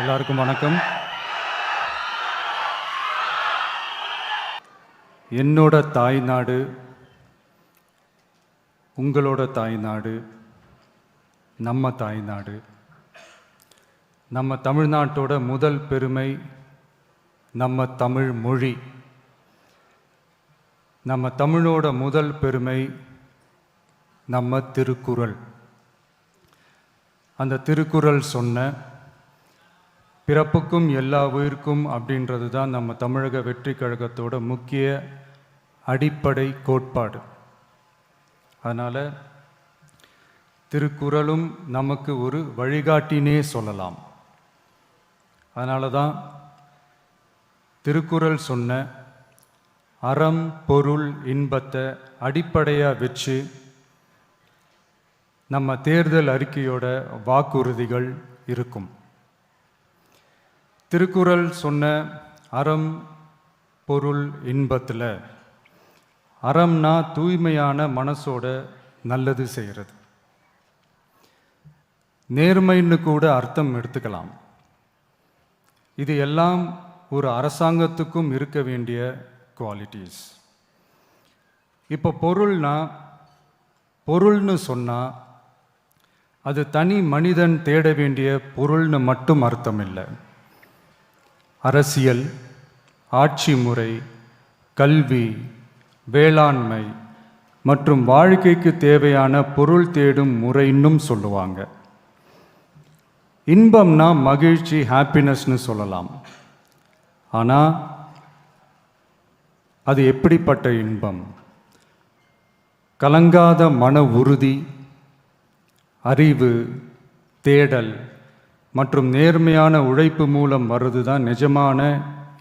எல்லாருக்கும் வணக்கம். என்னோட தாய்நாடு, உங்களோட தாய்நாடு, நம்ம தாய்நாடு. நம்ம தமிழ்நாட்டோட முதல் பெருமை நம்ம தமிழ் மொழி. நம்ம தமிழோட முதல் பெருமை நம்ம திருக்குறள். அந்த திருக்குறள் சொன்ன பிறப்புக்கும் எல்லா உயிர்க்கும் அப்படின்றது தான் நம்ம தமிழக வெற்றி கழகத்தோட முக்கிய அடிப்படை கோட்பாடு. அதனால் திருக்குறளும் நமக்கு ஒரு வழிகாட்டினே சொல்லலாம். அதனால தான் திருக்குறள் சொன்ன அறம் பொருள் இன்பத்தை அடிப்படையாக வச்சு நம்ம தேர்தல் அறிக்கையோட வாக்குறுதிகள் இருக்கும். திருக்குறள் சொன்ன அறம் பொருள் இன்பத்தில் அறம்னா தூய்மையான மனசோட நல்லது செய்கிறது. நேர்மைன்னு கூட அர்த்தம் எடுத்துக்கலாம். இது எல்லாம் ஒரு அரசாங்கத்துக்கும் இருக்க வேண்டிய குவாலிட்டிஸ். இப்போ பொருள்னு சொன்னால் அது தனி மனிதன் தேட வேண்டிய பொருள்னு மட்டும் அர்த்தம் இல்லை. அரசியல், ஆட்சி முறை, கல்வி, வேளாண்மை மற்றும் வாழ்க்கைக்கு தேவையான பொருள் தேடும் முறைன்னும் சொல்லுவாங்க. இன்பம்னா மகிழ்ச்சி, ஹாப்பினஸ்னு சொல்லலாம். ஆனால் அது எப்படிப்பட்ட இன்பம்? கலங்காத மன உறுதி, அறிவு, தேடல் மற்றும் நேர்மையான உழைப்பு மூலம் வர்றது தான் நிஜமான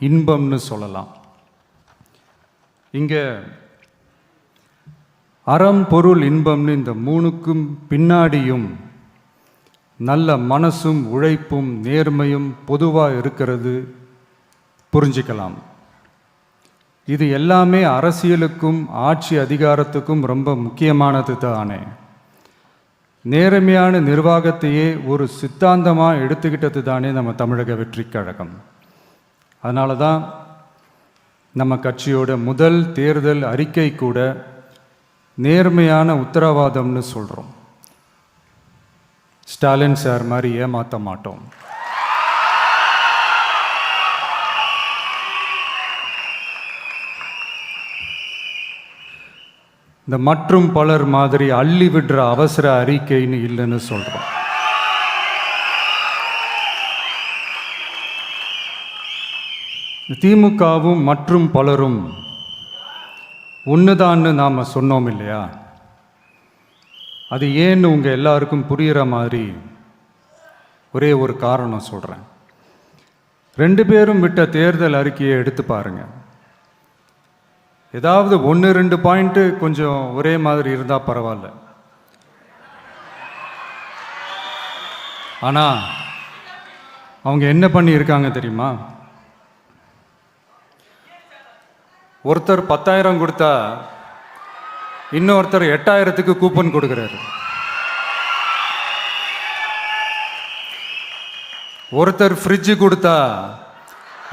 இன்பம்னு சொல்லலாம். இங்கே அறம் பொருள் இன்பம்னு இந்த மூணுக்கும் பின்னாடியும் நல்ல மனசும் உழைப்பும் நேர்மையும் பொதுவாக இருக்கிறது புரிஞ்சிக்கலாம். இது எல்லாமே அரசியலுக்கும் ஆட்சி அதிகாரத்துக்கும் ரொம்ப முக்கியமானது தானே. நேர்மையான நிர்வாகத்தையே ஒரு சித்தாந்தமாக எடுத்துக்கிட்டது தானே நம்ம தமிழக வெற்றி கழகம். அதனால தான் நம்ம கட்சியோட முதல் தேர்தல் அறிக்கை கூட நேர்மையான உத்தரவாதம்னு சொல்கிறோம். ஸ்டாலின் சார் மாதிரி ஏமாற்ற மாட்டோம். இந்த மற்றும் பலர் மாதிரி அள்ளி விடுற அவசர அறிக்கைன்னு இல்லைன்னு சொல்கிறோம். திமுகவும் மற்றும் பலரும் ஒன்றுதான்னு நாம் சொன்னோம் இல்லையா? அது ஏன்னு உங்கள் எல்லாருக்கும் புரிகிற மாதிரி ஒரே ஒரு காரணம் சொல்கிறேன். 2 பேரும் விட்ட தேர்தல் அறிக்கையை எடுத்து பாருங்கள். ஏதாவது 1-2 பாயிண்ட்டு கொஞ்சம் ஒரே மாதிரி இருந்தால் பரவாயில்ல. ஆனால் அவங்க என்ன பண்ணியிருக்காங்க தெரியுமா? ஒருத்தர் 10,000 கொடுத்தா இன்னொருத்தர் 8,000க்கு கூப்பன் கொடுக்குறாரு. ஒருத்தர் ஃப்ரிட்ஜு கொடுத்தா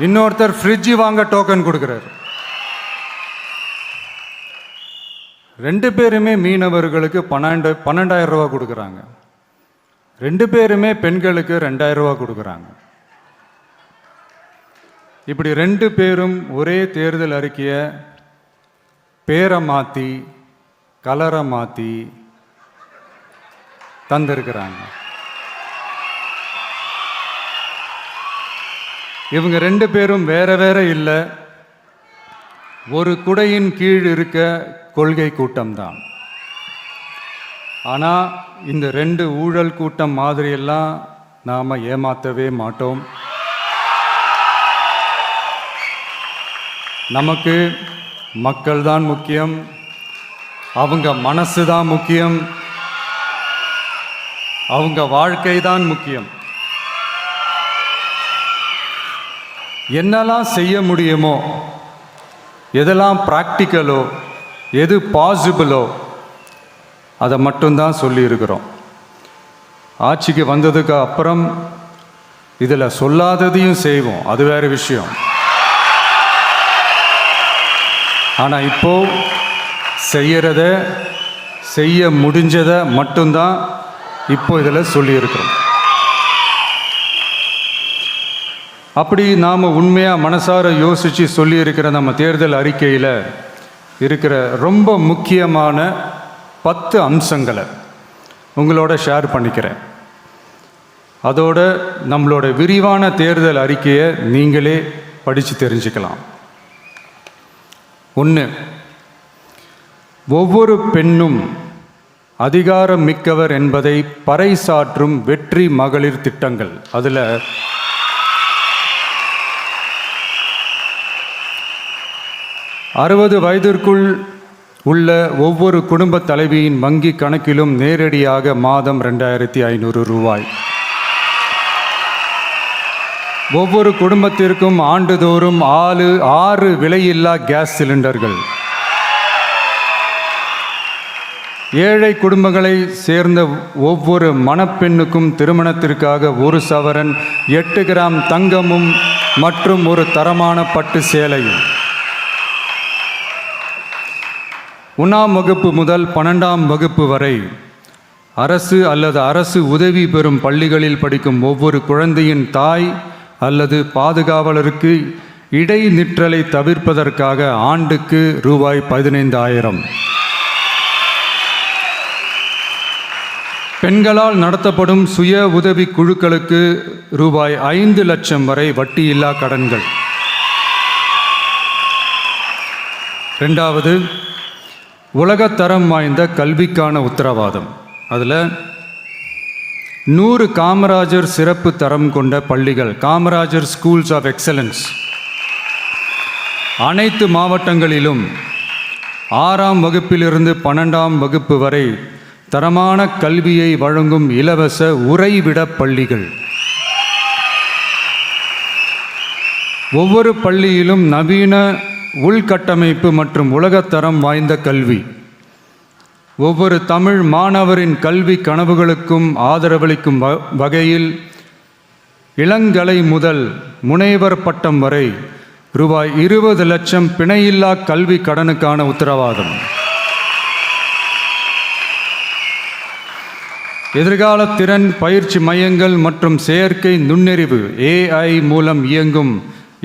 இன்னொருத்தர் ஃப்ரிட்ஜு வாங்க டோக்கன் கொடுக்குறாரு. 2 பேருமே மீனவர்களுக்கு 12,000 ரூபா கொடுக்குறாங்க. 2 பேருமே பெண்களுக்கு 2,000 ரூபா கொடுக்குறாங்க. இப்படி 2 பேரும் ஒரே தேர்தல் அறிக்கையை பேரை மாற்றி கலரை மாற்றி தந்திருக்கிறாங்க. இவங்க 2 பேரும் வேற வேற இல்லை, ஒரு குடையின் கீழ் இருக்க கொள்கை கூட்டம்தான். ஆனால் இந்த 2 ஊழல் கூட்டம் மாதிரியெல்லாம் நாம் ஏமாற்றவே மாட்டோம். நமக்கு மக்கள் தான் முக்கியம், அவங்க மனசு தான் முக்கியம், அவங்க வாழ்க்கை தான் முக்கியம். என்னெல்லாம் செய்ய முடியுமோ, எதெல்லாம் ப்ராக்டிக்கலோ, எது பாசிபிளோ அதை மட்டும்தான் சொல்லியிருக்கிறோம். ஆட்சிக்கு வந்ததுக்கு அப்புறம் இதில் சொல்லாததையும் செய்வோம், அது வேறு விஷயம். ஆனால் இப்போ செய்யறத, செய்ய முடிஞ்சதை மட்டும்தான் இப்போ இதில் சொல்லியிருக்கிறோம். அப்படி நாம் உண்மையாக மனசார யோசித்து சொல்லியிருக்கிற நம்ம தேர்தல் அறிக்கையில் இருக்கிற ரொம்ப முக்கியமான 10 அம்சங்களை உங்களோட ஷேர் பண்ணிக்கிறேன். அதோட நம்மளோட விரிவான தேர்தல் அறிக்கையை நீங்களே படித்து தெரிஞ்சுக்கலாம். 1, ஒவ்வொரு பெண்ணும் அதிகாரம் மிக்கவர் என்பதை பறைசாற்றும் வெற்றி மகளிர் திட்டங்கள். அதில் 60 வயதிற்குள் உள்ள ஒவ்வொரு குடும்ப தலைவியின் வங்கி கணக்கிலும் நேரடியாக மாதம் 2500 ரூபாய். ஒவ்வொரு குடும்பத்திற்கும் ஆண்டுதோறும் 6 விலையில்லா கேஸ் சிலிண்டர்கள். ஏழை குடும்பங்களை சேர்ந்த ஒவ்வொரு மணப்பெண்ணுக்கும் திருமணத்திற்காக 1 சவரன் 8 கிராம் தங்கமும் மற்றும் ஒரு தரமான பட்டு சேலையும். 1ஆம் வகுப்பு முதல் 12ஆம் வகுப்பு வரை அரசு அல்லது அரசு உதவி பெறும் பள்ளிகளில் படிக்கும் ஒவ்வொரு குழந்தையின் தாய் அல்லது பாதுகாவலருக்கு இடைநிற்றலை தவிர்ப்பதற்காக ஆண்டுக்கு ரூபாய் 15,000. பெண்களால் நடத்தப்படும் சுய உதவி குழுக்களுக்கு ரூபாய் 5 லட்சம் வரை வட்டியில்லா கடன்கள். 2வது, உலகத்தரம் வாய்ந்த கல்விக்கான உத்தரவாதம். அதில் 100 காமராஜர் சிறப்பு தரம் கொண்ட பள்ளிகள், காமராஜர் ஸ்கூல்ஸ் ஆஃப் எக்ஸலன்ஸ், அனைத்து மாவட்டங்களிலும் 6ஆம் வகுப்பிலிருந்து 12ஆம் வகுப்பு வரை தரமான கல்வியை வழங்கும் இலவச உறைவிட பள்ளிகள். ஒவ்வொரு பள்ளியிலும் நவீன உள்கட்டமைப்பு மற்றும் உலகத்தரம் வாய்ந்த கல்வி. ஒவ்வொரு தமிழ் மாணவரின் கல்வி கனவுகளுக்கும் ஆதரவளிக்கும் வகையில் இளங்கலை முதல் முனைவர் பட்டம் வரை ரூபாய் 20 லட்சம் பிணையில்லா கல்வி கடனுக்கான உத்தரவாதம். எதிர்கால திறன் பயிற்சி மையங்கள் மற்றும் செயற்கை நுண்ணறிவு AI மூலம் இயங்கும்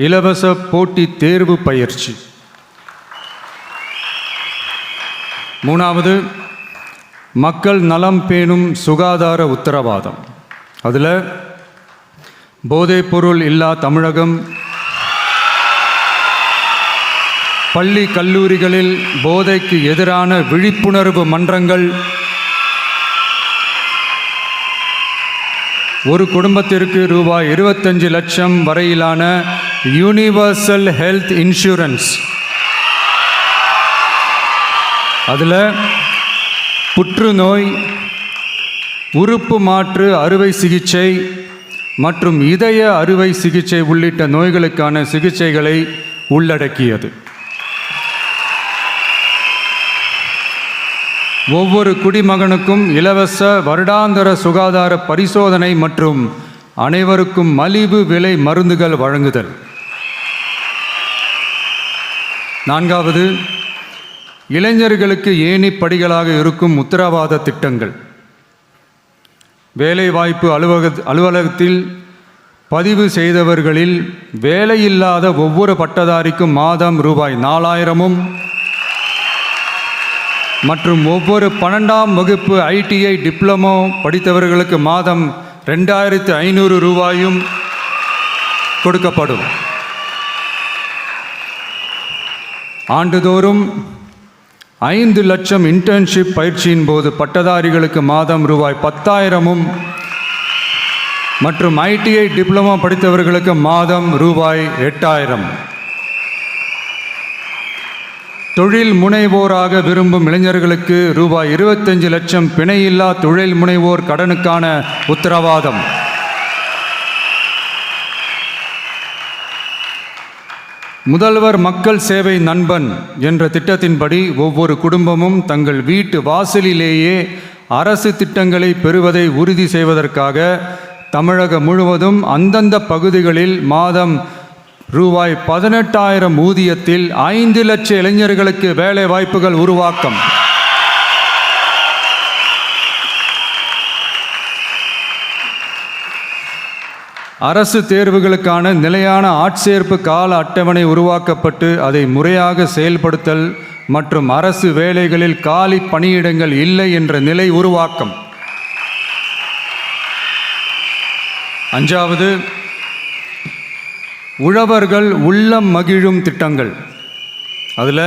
இலவச போட்டித் தேர்வு பயிற்சி. 3வது, மக்கள் நலம் பேணும் சுகாதார உத்தரவாதம். அதில் போதைப்பொருள் இல்லா தமிழகம், பள்ளி கல்லூரிகளில் போதைக்கு எதிரான விழிப்புணர்வு மன்றங்கள், ஒரு குடும்பத்திற்கு ரூபாய் 25 லட்சம் வரையிலான யூனிவர்சல் ஹெல்த் இன்சூரன்ஸ். அதில் புற்றுநோய், உறுப்பு மாற்று அறுவை சிகிச்சை மற்றும் இதய அறுவை சிகிச்சை உள்ளிட்ட நோய்களுக்கான சிகிச்சைகளை உள்ளடக்கியது. ஒவ்வொரு குடிமகனுக்கும் இலவச வருடாந்திர சுகாதார பரிசோதனை மற்றும் அனைவருக்கும் மலிவு விலை மருந்துகள் வழங்குதல். 4வது, இளைஞர்களுக்கு ஏணிப்படிகளாக இருக்கும் உத்தரவாத திட்டங்கள். வேலைவாய்ப்பு அலுவலகத்தில் பதிவு செய்தவர்களில் வேலையில்லாத ஒவ்வொரு பட்டதாரிக்கும் மாதம் ரூபாய் 4,000 மற்றும் ஒவ்வொரு 12ஆம் வகுப்பு ITI டிப்ளமோ படித்தவர்களுக்கு மாதம் 2,500 ரூபாயும் கொடுக்கப்படும். ஆண்டுதோறும் 5 லட்சம் இன்டர்ன்ஷிப் பயிற்சியின் போது பட்டதாரிகளுக்கு மாதம் ரூபாய் 10,000 மற்றும் ITI டிப்ளமோ படித்தவர்களுக்கு மாதம் ரூபாய் 8,000. தொழில் முனைவோராக விரும்பும் இளைஞர்களுக்கு ரூபாய் 25 லட்சம் பிணையில்லா தொழில் முனைவோர் கடனுக்கான உத்தரவாதம். முதல்வர் மக்கள் சேவை நண்பன் என்ற திட்டத்தின்படி ஒவ்வொரு குடும்பமும் தங்கள் வீட்டு வாசலிலேயே அரசு திட்டங்களை பெறுவதை உறுதி செய்வதற்காக தமிழகம் முழுவதும் அந்தந்த பகுதிகளில் மாதம் ரூபாய் 18,000 ஊதியத்தில் 5 லட்சம் இளைஞர்களுக்கு வேலை வாய்ப்புகள் உருவாக்கம். அரசு தேர்வுகளுக்கான நிலையான ஆட்சேர்ப்பு கால அட்டவணை உருவாக்கப்பட்டு அதை முறையாக செயல்படுத்தல் மற்றும் அரசு வேலைகளில் காலி பணியிடங்கள் இல்லை என்ற நிலை உருவாக்கம். 5வது, உழவர்கள் உள்ளம் மகிழும் திட்டங்கள். அதில்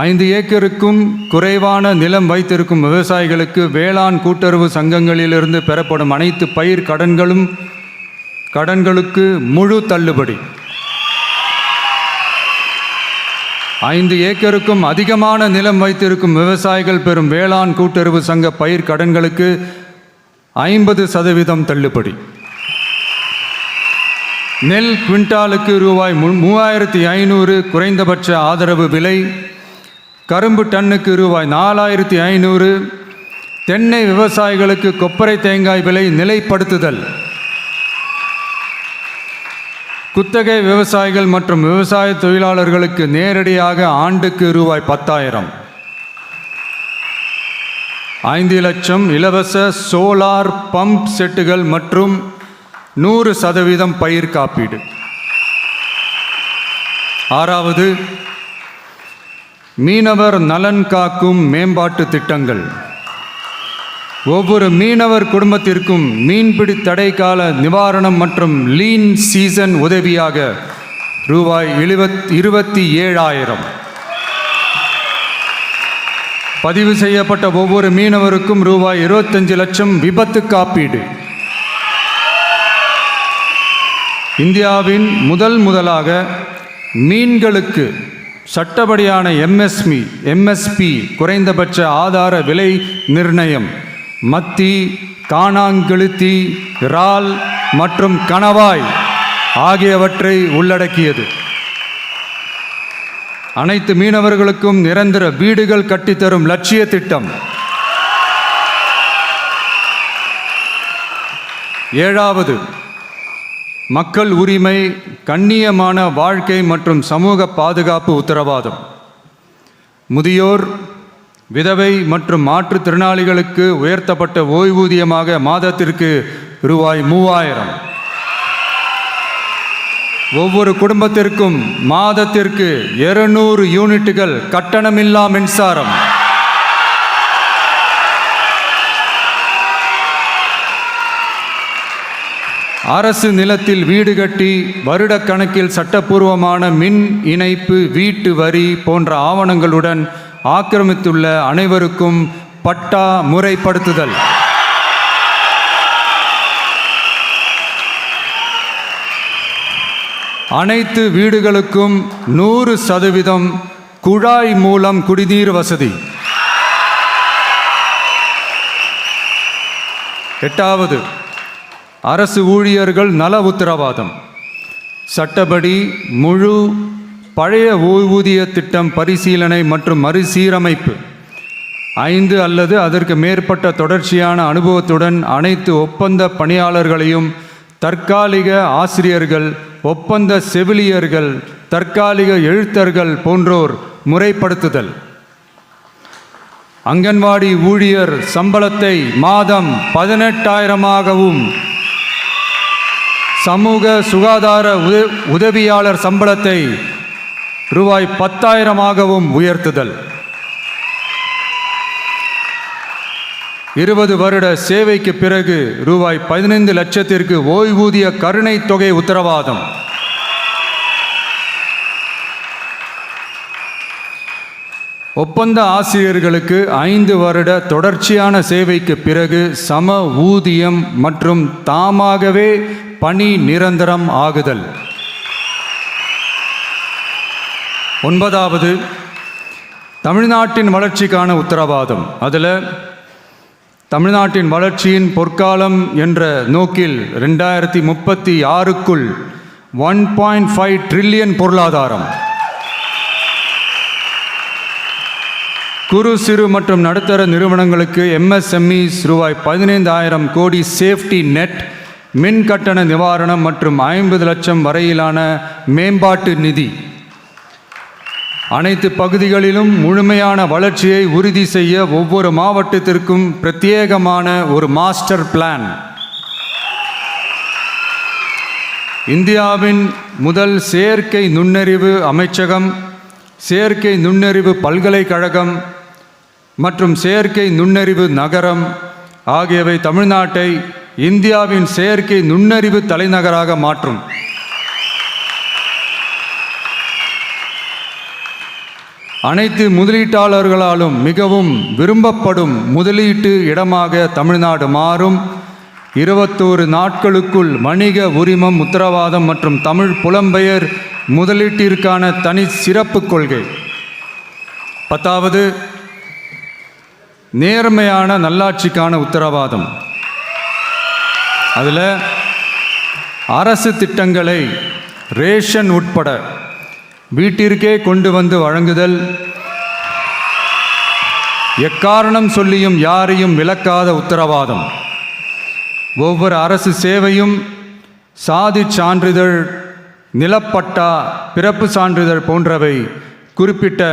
5 ஏக்கருக்கும் குறைவான நிலம் வைத்திருக்கும் விவசாயிகளுக்கு வேளாண் கூட்டுறவு சங்கங்களிலிருந்து பெறப்படும் அனைத்து பயிர் கடன்களுக்கு முழு தள்ளுபடி. 5 ஏக்கருக்கும் அதிகமான நிலம் வைத்திருக்கும் விவசாயிகள் பெறும் வேளாண் கூட்டுறவு சங்க பயிர் கடன்களுக்கு 50% தள்ளுபடி. நெல் குவிண்டாலுக்கு ரூபாய் 3,500 குறைந்தபட்ச ஆதரவு விலை. கரும்பு டன்னுக்கு ரூபாய் 4,500. தென்னை விவசாயிகளுக்கு கொப்பரை தேங்காய் விலை நிலைப்படுத்துதல். குத்தகை விவசாயிகள் மற்றும் விவசாய தொழிலாளர்களுக்கு நேரடியாக ஆண்டுக்கு ரூபாய் 10,000. 5 லட்சம் இலவச சோலார் பம்ப் செட்டுகள் மற்றும் 100% பயிர் காப்பீடு. 6வது, மீனவர் நலன் காக்கும் மேம்பாட்டு திட்டங்கள். ஒவ்வொரு மீனவர் குடும்பத்திற்கும் மீன்பிடி தடை கால நிவாரணம் மற்றும் லீன் சீசன் உதவியாக ரூபாய் 27,000. பதிவு செய்யப்பட்ட ஒவ்வொரு மீனவருக்கும் ரூபாய் 25 லட்சம் விபத்து காப்பீடு. இந்தியாவின் முதலாக மீன்களுக்கு சட்டப்படியான எம்எஸ்பி குறைந்தபட்ச ஆதார விலை நிர்ணயம் மத்தி, காணாங்கெளுத்தி, இறால் மற்றும் கணவாய் ஆகியவற்றை உள்ளடக்கியது. அனைத்து மீனவர்களுக்கும் நிரந்தர வீடுகள் கட்டித்தரும் லட்சிய திட்டம். 7வது, மக்கள் உரிமை, கண்ணியமான வாழ்க்கை மற்றும் சமூக பாதுகாப்பு உத்தரவாதம். முதியோர், விதவை மற்றும் மாற்றுத்திறனாளிகளுக்கு உயர்த்தப்பட்ட ஓய்வூதியமாக மாதத்திற்கு ரூபாய் 3,000. ஒவ்வொரு குடும்பத்திற்கும் மாதத்திற்கு 200 யூனிட்டுகள் கட்டணமில்லா மின்சாரம். அரசு நிலத்தில் வீடு கட்டி வருடக்கணக்கில் சட்டப்பூர்வமான மின் இணைப்பு, வீட்டு வரி போன்ற ஆவணங்களுடன் ஆக்கிரமித்துள்ள அனைவருக்கும் பட்டா முறைப்படுத்துதல். அனைத்து வீடுகளுக்கும் 100% குழாய் மூலம் குடிநீர் வசதி. 8வது, அரசு ஊழியர்கள் நல உத்தரவாதம். சட்டப்படி முழு பழைய ஓய்வூதிய திட்டம் பரிசீலனை மற்றும் மறுசீரமைப்பு. 5 அல்லது அதற்கு மேற்பட்ட தொடர்ச்சியான அனுபவத்துடன் அனைத்து ஒப்பந்த பணியாளர்களையும் தற்காலிக ஆசிரியர்கள், ஒப்பந்த செவிலியர்கள், தற்காலிக எழுத்தர்கள் போன்றோர் முறைப்படுத்துதல். அங்கன்வாடி ஊழியர் சம்பளத்தை மாதம் 18,000ஆகவும் சமூக சுகாதார உதவியாளர் சம்பளத்தை ரூபாய் 10,000ஆகவும் உயர்த்துதல். 20 வருட சேவைக்கு பிறகு ரூபாய் 15 லட்சத்திற்கு ஓய்வூதிய கருணை தொகை உத்தரவாதம். ஒப்பந்த ஆசிரியர்களுக்கு 5 வருட தொடர்ச்சியான சேவைக்கு பிறகு சம ஊதியம் மற்றும் தாமாகவே பணி நிரந்தரம் ஆகுதல். 9வது, தமிழ்நாட்டின் வளர்ச்சிக்கான உத்தரவாதம். அதில் தமிழ்நாட்டின் வளர்ச்சியின் பொற்காலம் என்ற நோக்கில் 2036க்குள் 1.5 ட்ரில்லியன் பொருளாதாரம், குறு சிறு மற்றும் நடுத்தர நிறுவனங்களுக்கு எம்எஸ்எம்இஸ் ரூபாய் 15,000 கோடி சேஃப்டி நெட், மின் கட்டண நிவாரணம் மற்றும் 50 லட்சம் வரையிலான மேம்பாட்டு நிதி. அனைத்து பகுதிகளிலும் முழுமையான வளர்ச்சியை உறுதி செய்ய ஒவ்வொரு மாவட்டத்திற்கும் பிரத்யேகமான ஒரு மாஸ்டர் பிளான். இந்தியாவின் முதல் செயற்கை நுண்ணறிவு அமைச்சகம், செயற்கை நுண்ணறிவு பல்கலைக்கழகம் மற்றும் செயற்கை நுண்ணறிவு நகரம் ஆகியவை தமிழ்நாட்டை இந்தியாவின் செயற்கை நுண்ணறிவு தலைநகராக மாற்றும். அனைத்து முதலீட்டாளர்களாலும் மிகவும் விரும்பப்படும் முதலீட்டு இடமாக தமிழ்நாடு மாறும். 21 நாட்களுக்குள் வணிக உரிமம் உத்தரவாதம் மற்றும் தமிழ் புலம்பெயர் முதலீட்டிற்கான தனி சிறப்பு கொள்கை. 10வது, நேர்மையான நல்லாட்சிக்கான உத்தரவாதம். அதில் அரசு திட்டங்களை ரேஷன் உட்பட வீட்டிற்கே கொண்டு வந்து வழங்குதல், எக்காரணம் சொல்லியும் யாரையும் விலக்காத உத்தரவாதம். ஒவ்வொரு அரசு சேவையும் சாதி சான்றிதழ், நிலப்பட்டா, பிறப்பு சான்றிதழ் போன்றவை குறிப்பிட்ட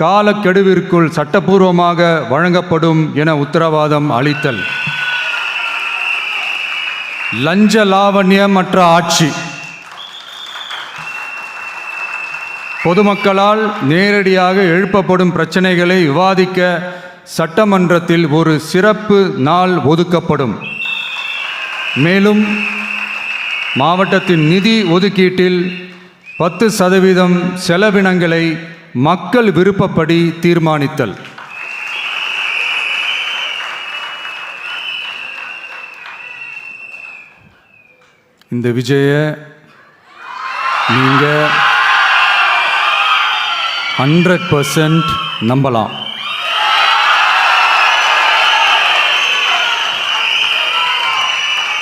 காலக்கெடுவிற்குள் சட்டப்பூர்வமாக வழங்கப்படும் என உத்தரவாதம் அளித்தல். லஞ்ச லாவண்யமற்ற ஆட்சி. பொதுமக்களால் நேரடியாக எழுப்பப்படும் பிரச்சனைகளை விவாதிக்க சட்டமன்றத்தில் ஒரு சிறப்பு நாள் ஒதுக்கப்படும். மேலும் மாவட்டத்தின் நிதி ஒதுக்கீட்டில் 10% செலவினங்களை மக்கள் விருப்பப்படி தீர்மானித்தல். இந்த விஜய நீங்க 100% நம்பலாம்.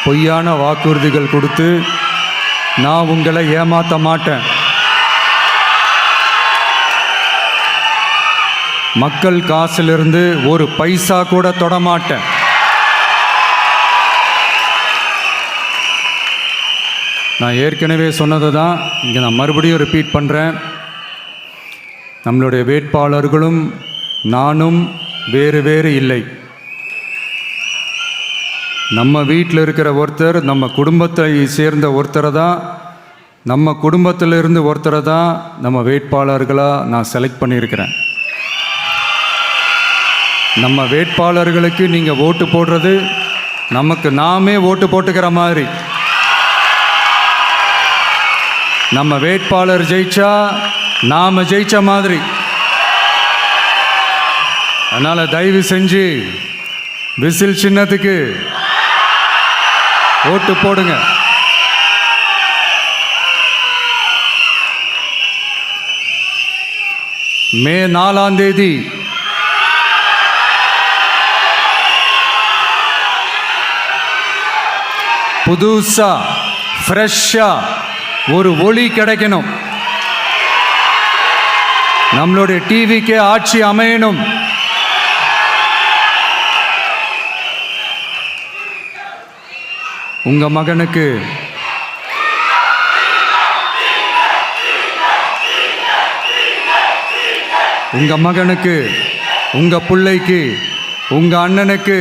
பொய்யான வாக்குறுதிகள் கொடுத்து நான் உங்களை ஏமாற்ற மாட்டேன். மக்கள் காசிலிருந்து ஒரு பைசா கூட தொடமாட்டேன். நான் ஏற்கனவே சொன்னதை தான் இங்கே நான் மறுபடியும் ரிப்பீட் பண்ணுறேன். நம்மளுடைய வேட்பாளர்களும் நானும் வேறு வேறு இல்லை. நம்ம வீட்டில் இருக்கிற ஒருத்தர், நம்ம குடும்பத்தை சேர்ந்த ஒருத்தரை தான், நம்ம குடும்பத்திலிருந்து ஒருத்தரை தான் நம்ம வேட்பாளர்களாக நான் செலக்ட் பண்ணியிருக்கிறேன். நம்ம வேட்பாளர்களுக்கு நீங்கள் ஓட்டு போடுறது நமக்கு நாமே ஓட்டு போட்டுக்கிற மாதிரி. நம்ம வேட்பாளர் ஜெயிச்சா நாம ஜெயிச்ச மாதிரி. அதனால் தயவு செஞ்சு விசில் சின்னத்துக்கு ஓட்டு போடுங்க. மே 4ஆம் தேதி புதுசா ஃப்ரெஷ்ஷா ஒரு ஒளி கிடைக்கணும். நம்மளுடைய டிவிக்கே ஆட்சி அமையணும். உங்க மகனுக்கு உங்க பிள்ளைக்கு, உங்க அண்ணனுக்கு,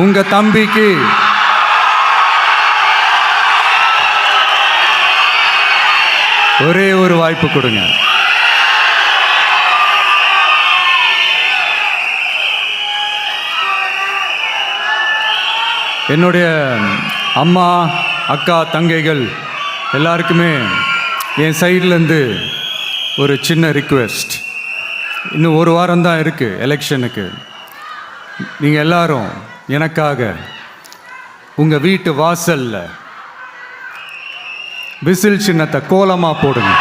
உங்க தம்பிக்கு ஒரே ஒரு வாய்ப்பு கொடுங்க. என்னுடைய அம்மா, அக்கா, தங்கைகள் எல்லாருக்குமே என் சைட்லேருந்து ஒரு சின்ன ரிக்வெஸ்ட். இன்னும் ஒரு வாரம் தான் இருக்குது எலெக்ஷனுக்கு. நீங்கள் எல்லாரும் எனக்காக உங்கள் வீட்டு வாசலில் விசில் சின்னத்தை கோலமாக போடுங்க.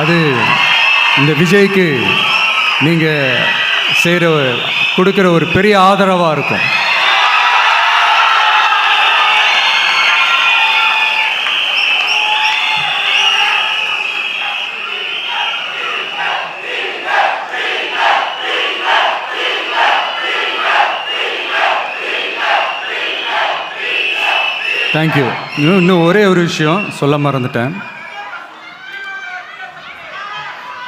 அது இந்த விஜய்க்கு நீங்கள் கொடுக்குற ஒரு பெரிய ஆதரவாக இருக்கும். தேங்க்யூ. இன்னும் ஒரே ஒரு விஷயம் சொல்ல மறந்துட்டேன்.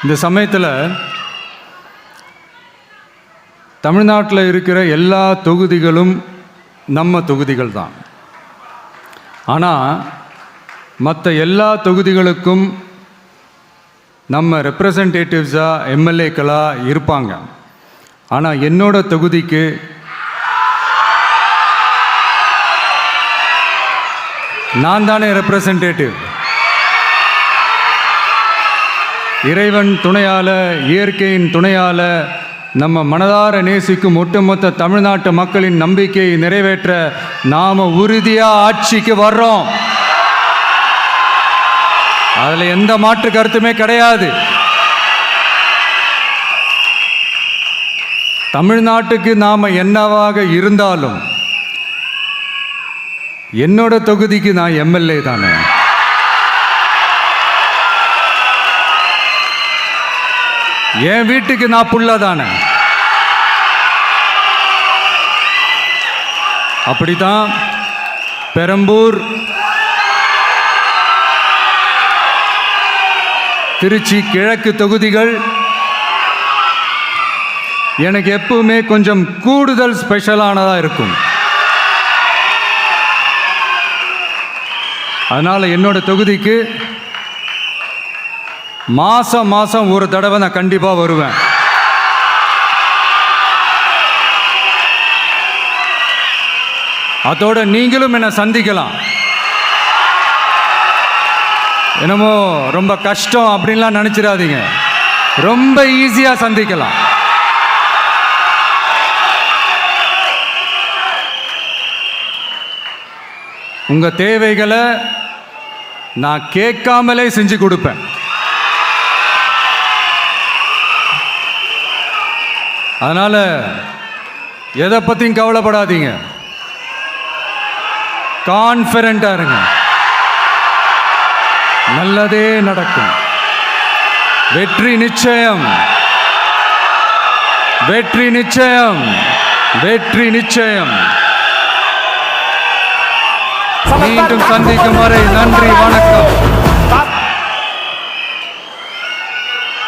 இந்த சமயத்தில் தமிழ்நாட்டில் இருக்கிற எல்லா தொகுதிகளும் நம்ம தொகுதிகள் தான். ஆனால் மற்ற எல்லா தொகுதிகளுக்கும் நம்ம ரெப்ரசன்டேட்டிவ்ஸாக எம்எல்ஏக்களாக இருப்பாங்க. ஆனால் என்னோட தொகுதிக்கு நான் தானே ரெப்ரசன்டேட்டிவ். இறைவன் துணையால், இயற்கையின் துணையால், நம்ம மனதார நேசிக்கும் ஒட்டுமொத்த தமிழ்நாட்டு மக்களின் நம்பிக்கையை நிறைவேற்ற நாம் உறுதியாக ஆட்சிக்கு வர்றோம். அதில் எந்த மாற்று கருத்துமே கிடையாது. தமிழ்நாட்டுக்கு நாம் என்னவாக இருந்தாலும் என்னோட தொகுதிக்கு நான் எம்எல்ஏ தானே. என் வீட்டுக்கு நான் புள்ள தானே. அப்படித்தான் பெரம்பூர், திருச்சி கிழக்கு தொகுதிகள் எனக்கு எப்பவுமே கொஞ்சம் கூடுதல் ஸ்பெஷலானதாக இருக்கும். அதனால் என்னோட தொகுதிக்கு மாதம் மாதம் ஒரு தடவை நான் கண்டிப்பாக வருவேன். அதோட நீங்களும் என்னை சந்திக்கலாம். என்னமோ ரொம்ப கஷ்டம் அப்படின்லாம் நினச்சிடாதீங்க. ரொம்ப ஈஸியாக சந்திக்கலாம். உங்கள் தேவைகளை நான் கேட்காமலே செஞ்சு கொடுப்பேன். அதனால் எதை பற்றியும் கவலைப்படாதீங்க. கான்ஃபிடென்ட்டாக இருங்க. நல்லதே நடக்கும். வெற்றி நிச்சயம், வெற்றி நிச்சயம், வெற்றி நிச்சயம். மீண்டும் சந்திக்கும் வரை நன்றி, வணக்கம்.